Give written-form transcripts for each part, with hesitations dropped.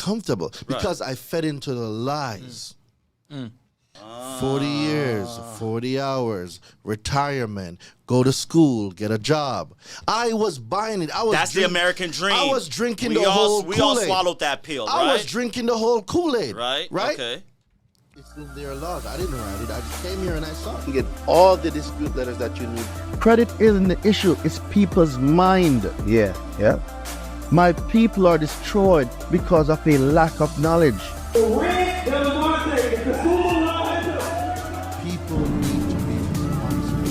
comfortable because I fed into the lies. 40 years, 40 hours, retirement, go to school, get a job. I was buying it. That's the American dream. I was drinking the whole Kool-Aid. We all swallowed that pill, right? I was drinking the whole Kool-Aid. Right? Right? Okay. It's in their laws. I didn't write it. I just came here and I saw it. You get all the dispute letters that you need. Credit isn't the issue. It's people's mind. Yeah. My people are destroyed because of a lack of knowledge. People need to be responsible.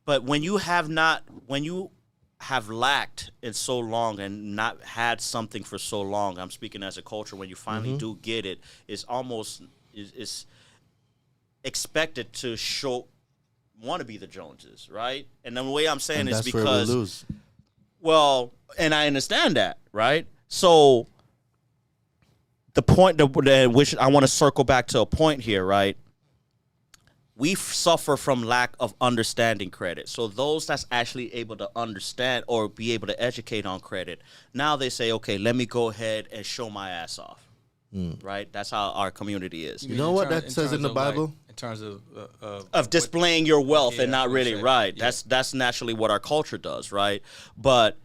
But when you have lacked in so long and not had something for so long, I'm speaking as a culture, when you finally do get it, it's almost it's expected to want to be the Joneses, right? And the way I'm saying is because where we lose. Well, and I understand that, right? So the point which I want to circle back to a point here, right? We suffer from lack of understanding credit. So those that's actually able to understand or be able to educate on credit, now they say, okay, let me go ahead and show my ass off. Right? That's how our community is. You know what that says in the Bible? Like, in terms of displaying your wealth and not really, right. Yeah. That's naturally what our culture does, right? But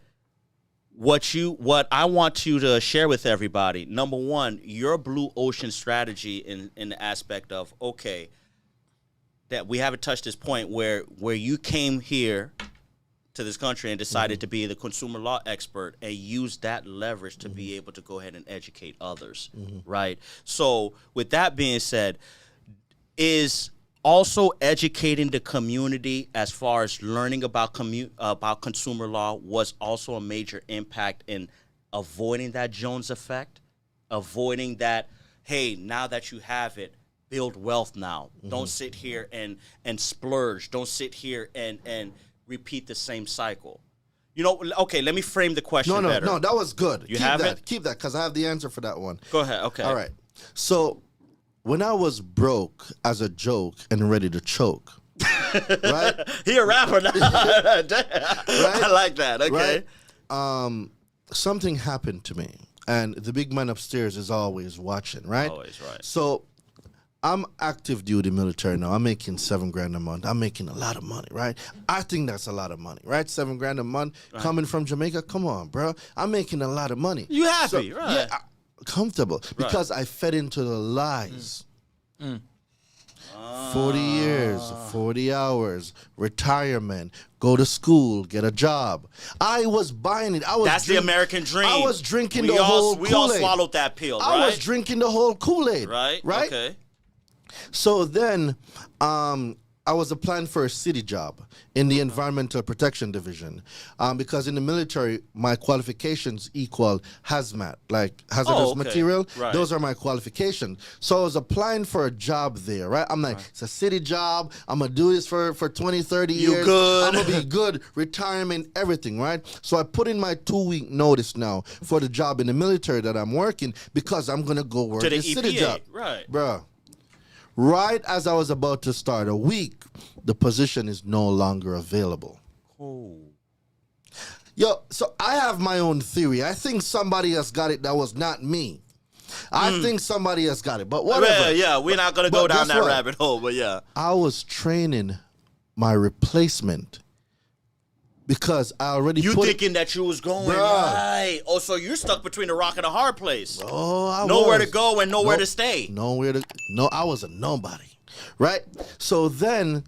what I want you to share with everybody, number one, your blue ocean strategy in the aspect of, okay, that we haven't touched this point where you came here to this country and decided to be the consumer law expert and use that leverage to be able to go ahead and educate others, right? So with that being said, is also educating the community as far as learning about consumer law was also a major impact in avoiding that Jones effect, avoiding that, hey, now that you have it, build wealth now. Don't sit here and splurge. Don't sit here and repeat the same cycle. You know, okay, let me frame the question better. No, that was good. You have it? Keep that, because I have the answer for that one. Go ahead, okay. All right. So when I was broke as a joke and ready to choke, right? He a rapper now. Right? I like that, okay. Right? Something happened to me, and the big man upstairs is always watching, right? Always, right. So I'm active duty military now. I'm making $7,000 a month. I'm making a lot of money, right? I think that's a lot of money, right? $7,000 a month coming from Jamaica. Come on, bro. I'm making a lot of money. You happy, right? Yeah, comfortable because I fed into the lies. 40 years, 40 hours, retirement, go to school, get a job. I was buying it. That's the American dream. I was drinking the whole Kool-Aid. We all swallowed that pill, right? I was drinking the whole Kool-Aid. Right? Right? Okay. So then I was applying for a city job in the Environmental Protection Division because in the military, my qualifications equal hazmat, like hazardous material. Right. Those are my qualifications. So I was applying for a job there, right? I'm like, it's a city job. I'm going to do this for 20, 30 years. You good. I'm going to be good. Retirement, everything, right? So I put in my 2-week notice now for the job in the military that I'm working because I'm going to go work To the this city EPA, job. right. Bruh. Right as I was about to start a week, the position is no longer available. Cool. Yo, so I have my own theory. I think somebody else got it that was not me. I think somebody else got it, but whatever. Yeah, we're not going to go down that rabbit hole, but yeah. I was training my replacement because I already thinking that you was going, right. Oh, so you're stuck between a rock and a hard place. Oh, nowhere to go and nowhere to stay. No, I was a nobody, right? So then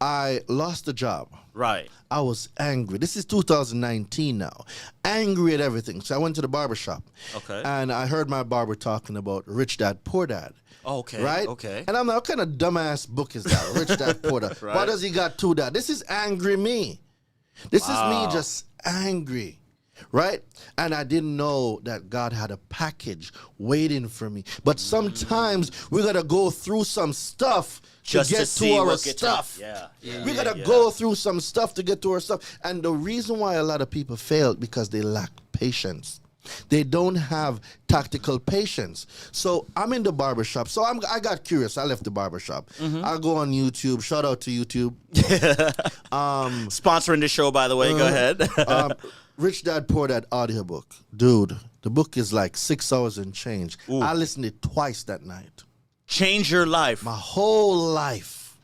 I lost the job. Right. I was angry. This is 2019 now. Angry at everything. So I went to the barber shop. Okay. And I heard my barber talking about Rich Dad, Poor Dad. Okay. Right? Okay. And I'm like, what kind of dumbass book is that? Rich Dad, Poor Dad. Right. Why does he got two dad? This is angry me. This is me just angry, right? And I didn't know that God had a package waiting for me. But sometimes we got to go through some stuff just to get to our stuff. We got to go through some stuff to get to our stuff. And the reason why a lot of people fail because they lack patience. They don't have tactical patience. So I'm in the barbershop. So I got curious. I left the barbershop. I go on YouTube. Shout out to YouTube. Sponsoring this show, by the way. Go ahead. Rich Dad Poor Dad audiobook. Dude, the book is like 6 hours and change. Ooh. I listened to it twice that night. Change your life. My whole life.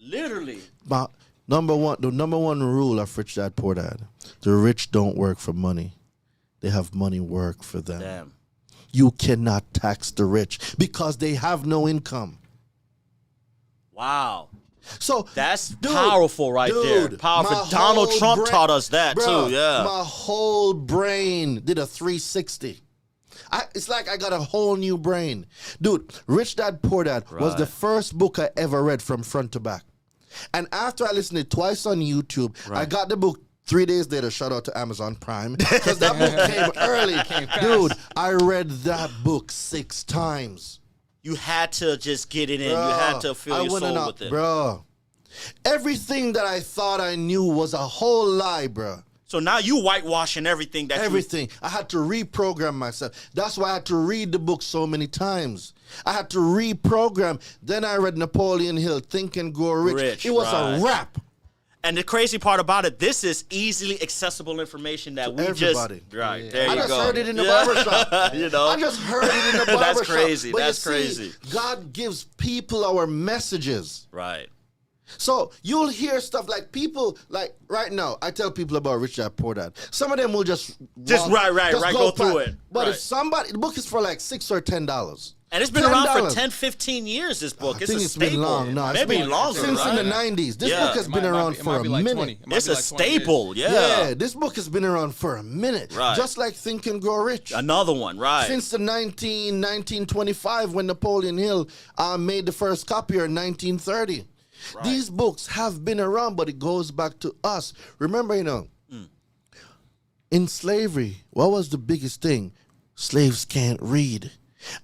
Literally. The number one rule of Rich Dad Poor Dad. The rich don't work for money. They have money work for them. Damn. You cannot tax the rich because they have no income. Wow. So that's powerful there. Powerful. Donald Trump taught us that too. Yeah. My whole brain did a 360. It's like I got a whole new brain. Dude, Rich Dad Poor Dad was the first book I ever read from front to back. And after I listened to it twice on YouTube, I got the book 3 days later. Shout out to Amazon Prime. Because that book came early. Dude, I read that book 6 times. You had to just get it in. Bro, you had to fill your soul with it. Bro, everything that I thought I knew was a whole lie, bro. So now you whitewashing everything that Everything. I had to reprogram myself. That's why I had to read the book so many times. I had to reprogram. Then I read Napoleon Hill, Think and Grow Rich. It was a wrap. And the crazy part about it, this is easily accessible information that we everybody. Just right. Yeah. There you go. I just heard it in the barbershop. You know, I just heard it in the barbershop. That's crazy. But that's crazy. God gives people our messages. Right. So you'll hear stuff like people like right now. I tell people about Rich Dad Poor Dad. Some of them will just go through it. But if somebody, the book is for like $6 or $10. And it's been around for 10, 15 years, this book. I think it's been long. No, maybe longer, since in the 90s. This book has been around for a minute. It's a staple, Yeah, this book has been around for a minute. Right. Just like Think and Grow Rich. Another one, right. Since the 1925 when Napoleon Hill made the first copy, or 1930. Right. These books have been around, but it goes back to us. Remember, in slavery, what was the biggest thing? Slaves can't read.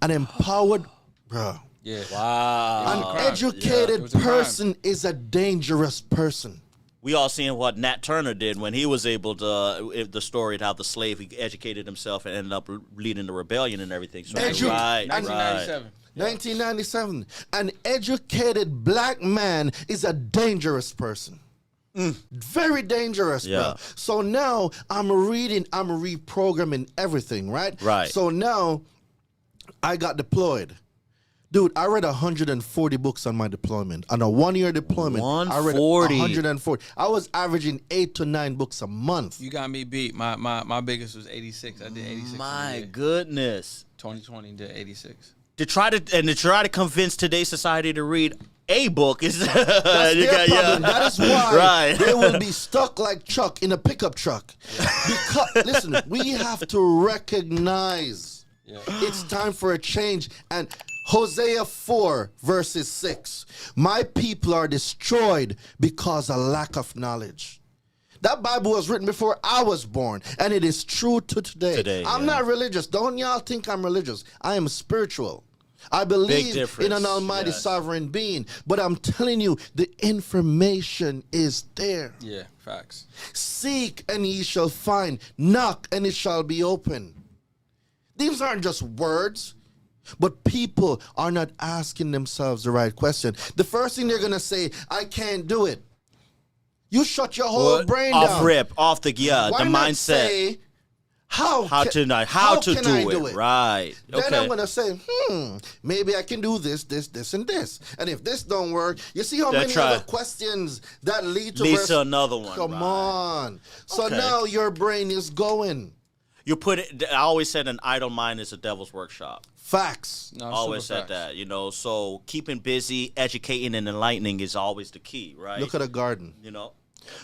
An empowered, bro. Yeah. Wow. An educated person is a dangerous person. We all seen what Nat Turner did when he was able to, the story of how the slave, he educated himself and ended up leading the rebellion and everything. So 1997. 1997. An educated black man is a dangerous person. Very dangerous, bro. So now I'm reprogramming everything, right? Right. So now I got deployed. Dude, I read 140 books on my deployment. On a 1-year deployment, I read 140. I was averaging 8 to 9 books a month. You got me beat. My biggest was 86. I did 86. My goodness. 2020 did 86. To try to convince today's society to read a book is that's their problem. That is why they will be stuck like Chuck in a pickup truck. Because listen, we have to recognize it's time for a change. And Hosea 4 verses 6, my people are destroyed because of lack of knowledge. That Bible was written before I was born, and it is true to today. I'm not religious. Don't y'all think I'm religious. I am spiritual. I believe in an almighty sovereign being, but I'm telling you, the information is there. Yeah, facts. Seek and ye shall find. Knock and it shall be open. These aren't just words, but people are not asking themselves the right question. The first thing they're going to say, I can't do it. You shut your whole brain down. Off the mindset. Say, how to do it? Right. Then I'm gonna say, maybe I can do this, and this. And if this don't work, you see how many other questions that lead to another one. Come on. So now your brain is going. You put it. I always said an idle mind is a devil's workshop. Facts. No, always said that. So keeping busy, educating, and enlightening is always the key, right? Look at a garden.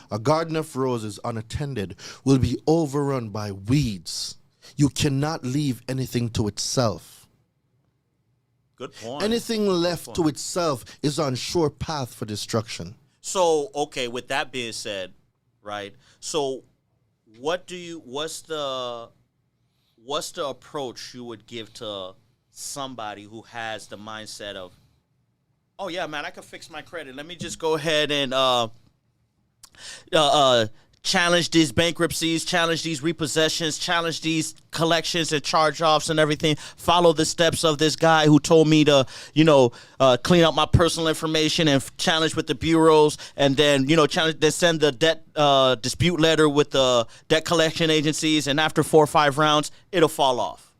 A garden of roses unattended will be overrun by weeds. You cannot leave anything to itself. Good point. Anything left to itself is on sure path for destruction. So, with that being said, right? So, what's the approach you would give to somebody who has the mindset of, oh yeah, man, I can fix my credit. Let me just go ahead and challenge these bankruptcies, challenge these repossessions, challenge these collections and charge-offs and everything. Follow the steps of this guy who told me to, clean up my personal information and challenge with the bureaus, and then, challenge. Then send the debt dispute letter with the debt collection agencies, and after 4 or 5 rounds, it'll fall off.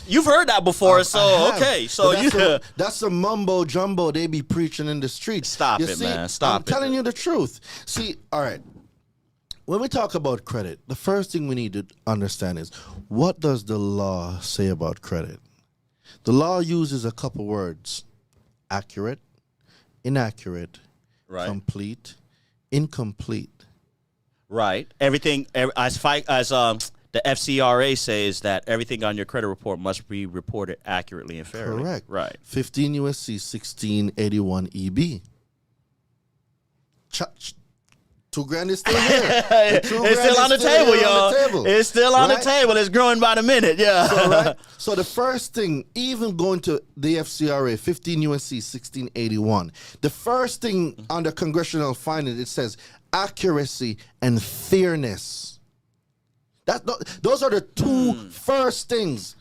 You've heard that before, so okay. So that's a mumbo jumbo they be preaching in the streets. Stop it, man. Stop it. I'm telling you the truth. See, all right. When we talk about credit, the first thing we need to understand is, what does the law say about credit? The law uses a couple words: accurate, inaccurate, right, complete, incomplete. Right. Everything as the FCRA says that everything on your credit report must be reported accurately and fairly. Correct. Right. 15 USC 1681 EB. $2,000 is still here. It's still on the table, y'all. It's still on the table. It's growing by the minute. Yeah. So the first thing, even going to the FCRA, 15 USC 1681, the first thing on the congressional finding, it says accuracy and fairness. Those are the two first things.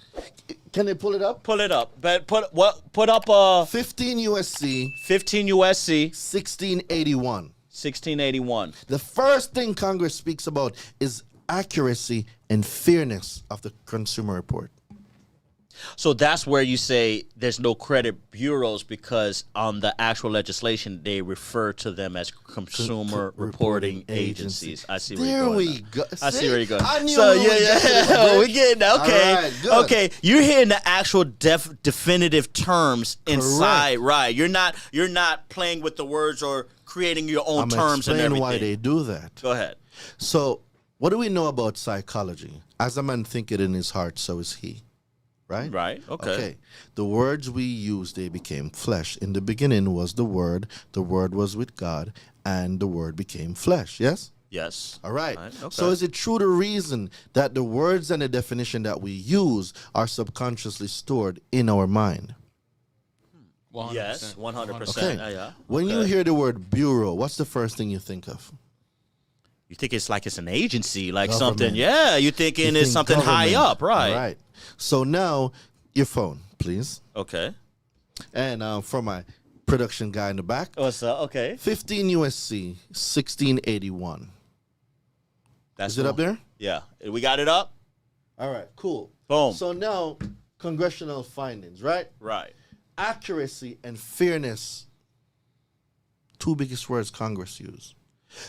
Can they pull it up? Pull it up. But put up 15 USC 1681. 1681. The first thing Congress speaks about is accuracy and fairness of the consumer report. So that's where you say there's no credit bureaus, because on the actual legislation they refer to them as consumer reporting agencies. I see where you're going. There we go. I see where you're going. So we're getting that. Okay. Right, okay. You're hearing the actual definitive terms inside. Right. You're not playing with the words or creating your own terms and everything. Why they do that. Go ahead. So what do we know about psychology? As a man thinketh in his heart, so is he. Right? Right. Okay. The words we use, they became flesh. In the beginning was the Word was with God, and the Word became flesh. Yes? Yes. All right. Okay. So is it true to reason that the words and the definition that we use are subconsciously stored in our mind? 100%. Yes, 100%. Okay. When you hear the word bureau, what's the first thing you think of? You think it's like it's an agency, like government. Something. Yeah, you're thinking it's something government. High up, right? All right. So now, your phone, please. Okay. And for my production guy in the back. What's up? Okay. 15 USC 1681. Is it up there? Yeah. We got it up? All right, cool. Boom. So now, congressional findings, right? Right. Accuracy and fairness, two biggest words Congress use.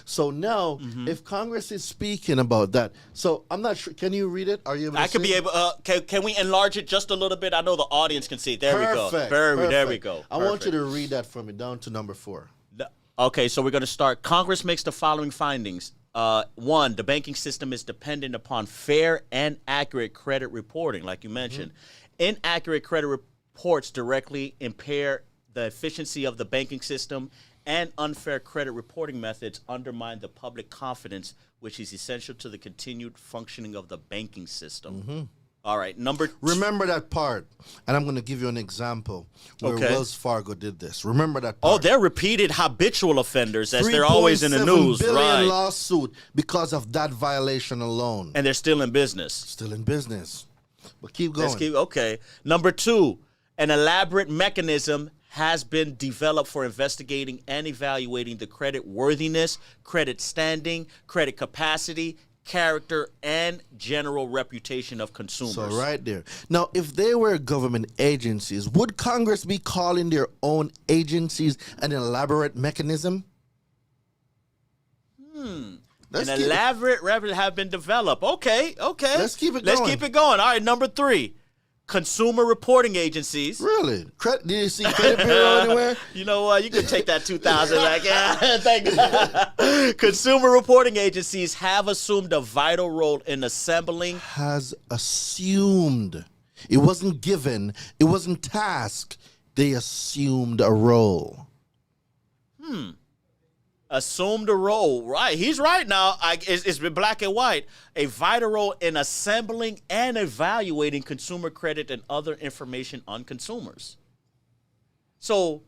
So now, if Congress is speaking about that, so I'm not sure. Can you read it? Are you able to I could be able. Can we enlarge it just a little bit? I know the audience can see it. There we go. There we go. I want you to read that for me down to number 4. Okay, so we're going to start. Congress makes the following findings. 1, the banking system is dependent upon fair and accurate credit reporting, like you mentioned. Inaccurate credit reports directly impair the efficiency of the banking system, and unfair credit reporting methods undermine the public confidence, which is essential to the continued functioning of the banking system. All right, remember that part, and I'm going to give you an example where Wells Fargo did this. Remember that part. Oh, they're repeated habitual offenders, as they're always in the news, $3.7 billion right? lawsuit because of that violation alone. And they're still in business. Still in business. But keep going. Okay. Number 2, an elaborate mechanism has been developed for investigating and evaluating the credit worthiness, credit standing, credit capacity, character, and general reputation of consumers. So right there. Now, if they were government agencies, would Congress be calling their own agencies an elaborate mechanism? An elaborate have been developed. Okay. Let's keep it going. All right, number 3. Consumer reporting agencies. Really? Did you see credit bureau anywhere? You know what? You can take that 2,000 back. Yeah, thank you. Consumer reporting agencies have assumed a vital role in assembling. Has assumed. It wasn't given. It wasn't tasked. They assumed a role. Assumed a role. Right. He's right now. It's been black and white. A vital role in assembling and evaluating consumer credit and other information on consumers. So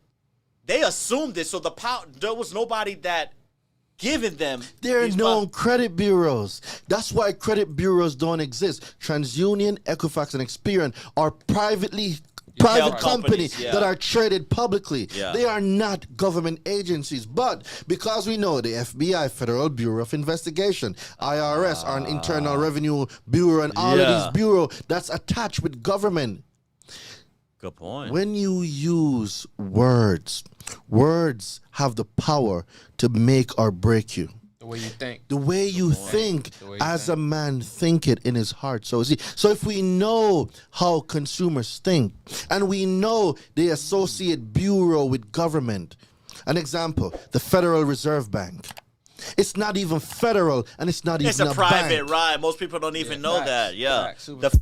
they assumed it. So there was nobody that giving them. There are these no credit bureaus. That's why credit bureaus don't exist. TransUnion, Equifax, and Experian are private companies, companies that are traded publicly. Yeah. They are not government agencies. But because we know the FBI, Federal Bureau of Investigation, IRS, our Internal Revenue Bureau, and all of these bureaus that's attached with government. Good point. When you use words, words have the power to make or break you. The way you think. The way you think, The way you as think. a man think it in his heart. So if we know how consumers think, and we know they associate bureau with government, an example, the Federal Reserve Bank. It's not even federal, and it's not It's even a private bank. ride. Most people don't even know facts, that. Yeah. facts, super The